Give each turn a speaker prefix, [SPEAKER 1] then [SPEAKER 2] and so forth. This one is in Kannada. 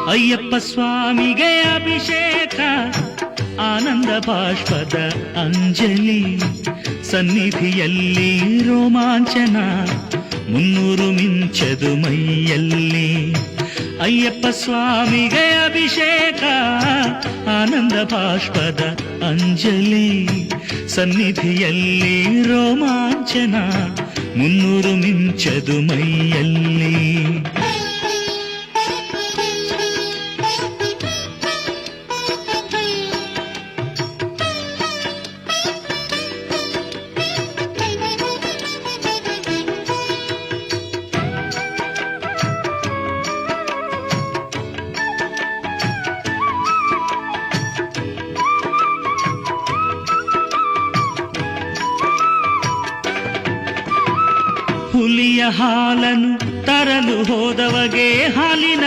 [SPEAKER 1] ಅಯ್ಯಪ್ಪ ಸ್ವಾಮಿಗೆ ಅಭಿಷೇಕ ಆನಂದ ಬಾಷ್ಪದ ಅಂಜಲಿ ಸನ್ನಿಧಿಯಲ್ಲಿ ರೋಮಾಂಚನ 300 ಮಿಂಚದು ಮೈಯಲ್ಲಿ ಅಯ್ಯಪ್ಪ ಸ್ವಾಮಿಗೆ ಅಭಿಷೇಕ ಆನಂದ ಬಾಷ್ಪದ ಅಂಜಲಿ ಸನ್ನಿಧಿಯಲ್ಲಿ ರೋಮಾಂಚನ 300 ಮಿಂಚದು ಮೈಯಲ್ಲಿ ಹುಲಿಯ ಹಾಲನ್ನು ತರಲು ಹೋದವಗೆ ಹಾಲಿನ